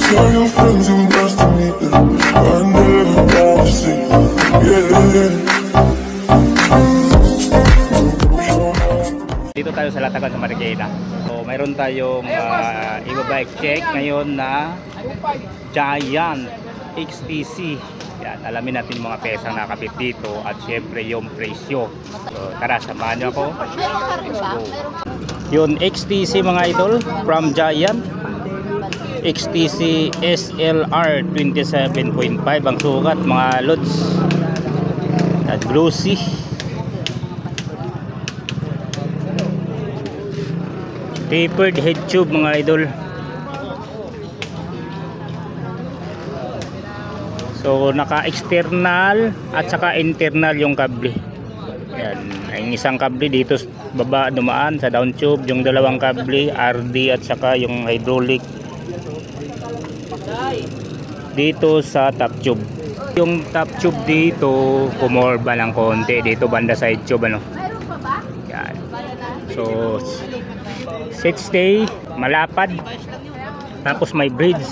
Tell your friends you nice to meet them. I never want to see. Yeah. Dito tayo sa Latagan sa Marikina. So mayroon tayong i-bike check ngayon na Giant XTC. Yan, alamin natin yung mga pesang nakakabit dito at syempre yung presyo. So tara, samahan niyo ako. Yun, XTC mga idol from Giant. XTC SLR 27.5 ang sukat mga lods. At glossy. Tapered head tube mga idol. So naka-external at saka internal yung kable. Yan, ang isang kable dito baba dumaan sa down tube, yung dalawang kable RD at saka yung hydraulic dito sa top tube. Yung top tube dito kumorba ng konti dito banda side tube ano. Yan. So set stay malapad tapos may bridge.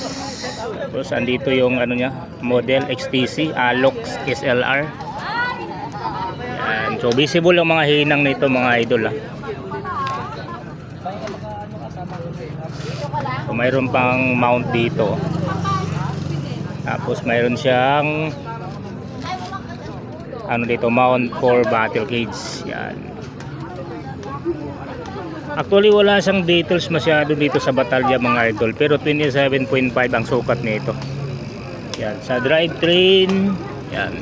Tapos andito yung ano niya, model XTC Alox SLR. Yan. So visible yung mga hinang nito mga idol ah. So mayroon pang mount dito. Tapos mayroon siyang ano dito, mount for battle cage. Yan. Actually wala siyang details masyado dito sa batalya mga idol, pero 27.5 ang sukat nito. Yan, sa drivetrain, yan.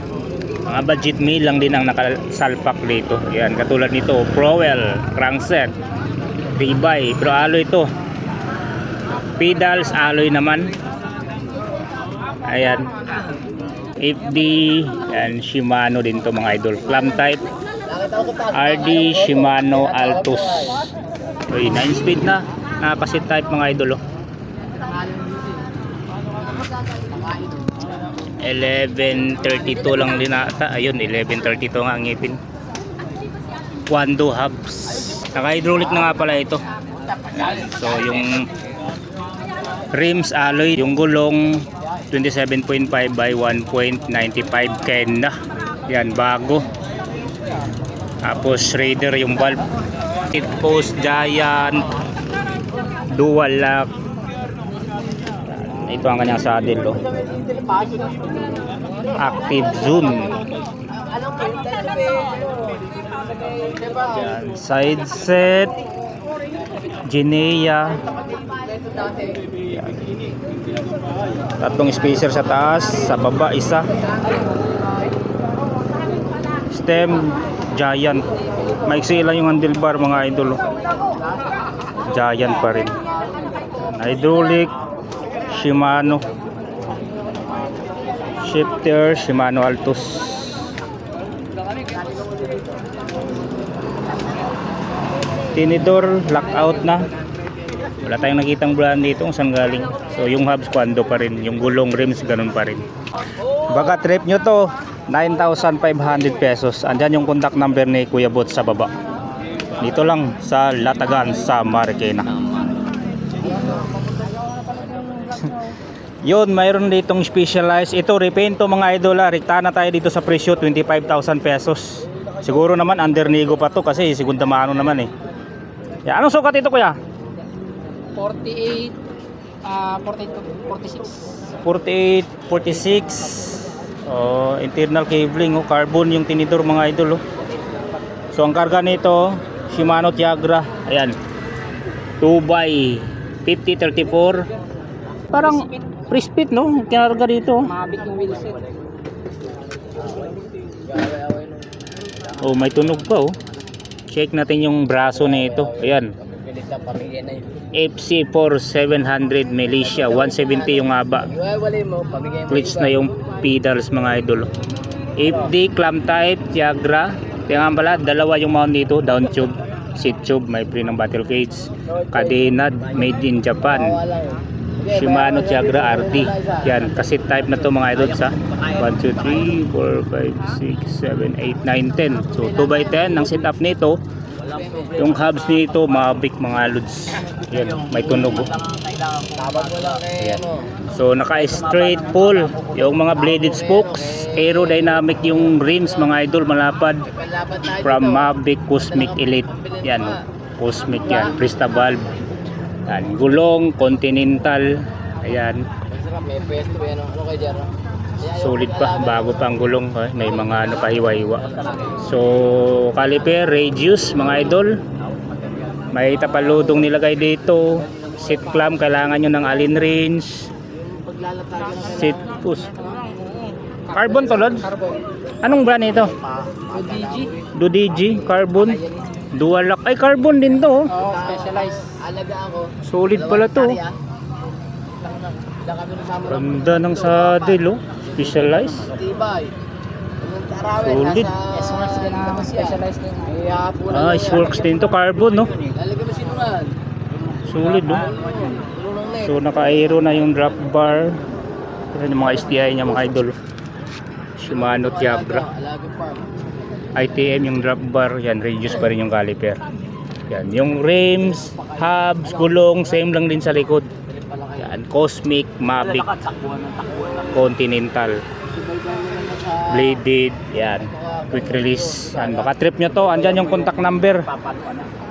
Mga budget meal lang din ang nakasalpak dito. Yan, katulad nito, Prowell, crankset, ribeye, pero alloy ito. Pedals, alloy naman. Ayan. FD, yan, Shimano din to mga idol. Clamp type, RD, Shimano, Altus. So, 9 speed na pasit type mga idol oh. 1132 lang din ata. Ayun, 1132 nga ang ngipin. Quando hubs. Naka hydraulic na nga pala ito. So yung rims alloy, yung gulong 27.5 by 1.95 Kenda. Yan, bago. Tapos Raider yung valve. Seat post Giant dual lock. Ito ang kanyang saddle oh. Active zoom. Yan, side set Ginea. Yan. Tatlong spacer sa taas, sa baba isa. Stem Giant. Maiksi lang yung handlebar mga idol. Giant pa rin. Hydraulic Shimano. Shifter Shimano Altus. Tinidor lockout na. Wala tayong nakitang brand dito kung saan galing. So yung hubs Quando pa rin, yung gulong rims ganun pa rin. Baka trip nyo to 9,500 pesos. Andyan yung contact number ni Kuya Bot sa baba. Dito lang sa Latagan sa Marikina. Yun, mayroon ditong specialized. Ito repaint to mga idol. Rekta na tayo dito sa presyo 25,000 pesos. Siguro naman under nego pa to kasi segunda mano naman eh. Ya, anong sukat ito kuya? 48 46. 48, 46. Oh, internal cabling oh, carbon yung tinidor mga idol oh. So ang karga nito Shimano Tiagra. Ayan. 2x 50-34. Parang pre-spit no, kinarga dito. Mabic yung wheelset. Oh, may tunog pa oh. Check natin yung braso nito. Ayan. FC4 700 Militia 170 yung haba. Clutch na yung pedals mga idol. FD clamp type Tiagra. Tingnan pala, dalawa yung mount dito, down tube, seat tube, may pre ng battle cage. Kadena made in Japan. Shimano Tiagra RD. Yan, cassette type na to mga idol sa 1, 2, 3, 4, 5, 6, 7, 8, 9, 10. So 2x10 ang setup nito. Yung hubs nito Mavic mga lods. Yan, may tunog oh. Tabag mo lang Ayan. So naka-straight pull yung mga bladed spokes, aerodynamic yung rims mga idol, malapad from Mavic Cosmic Elite. Yan, Cosmic yan, Presta valve. Yan, gulong Continental. Ayan, May pesto yan. Ano kay Jero? solid pa, bago pa ang gulong, may mga ano pa hiwa-hiwa. So caliper, radius mga idol. May tapaludong nilagay dito. Seat clamp, kailangan nyo ng allen range. Seat push. Carbon to, Lods? Anong brand ito? ODG. Dodigi, carbon. Dual lock. Ay, carbon din to. Oo, specialized. Alaga ako. Solid pala to. Ilang kami nasama ng Ganda ng saddle, oh. Specialized. tibay. Solid. S-Works din ang specialized din. Ah, S-Works din to, carbon, no? Lalagyan mo sinungan. Solid, no? So, naka-aero na yung drop bar. Ito yung mga STI niya, mga idol. Shimano Tiagra. Alaga farm. ITM yung drop bar. Yan, radius pa rin yung caliper. Yan, yung rims, hubs, gulong, same lang din sa likod. Yan, Cosmic, Mavic, Continental, bladed. Yan, quick release. Yan, baka trip nyo to. Andyan yung contact number.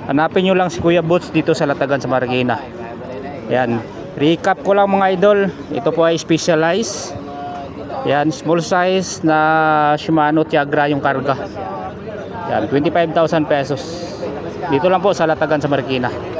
Hanapin nyo lang si Kuya Boots dito sa Latagan sa Marikina. Yan, recap ko lang mga idol. Ito po ay specialized. Yan, small size na Shimano Tiagra yung karga. Yan, 25,000 pesos. Dito lang po sa Latagan sa Marikina.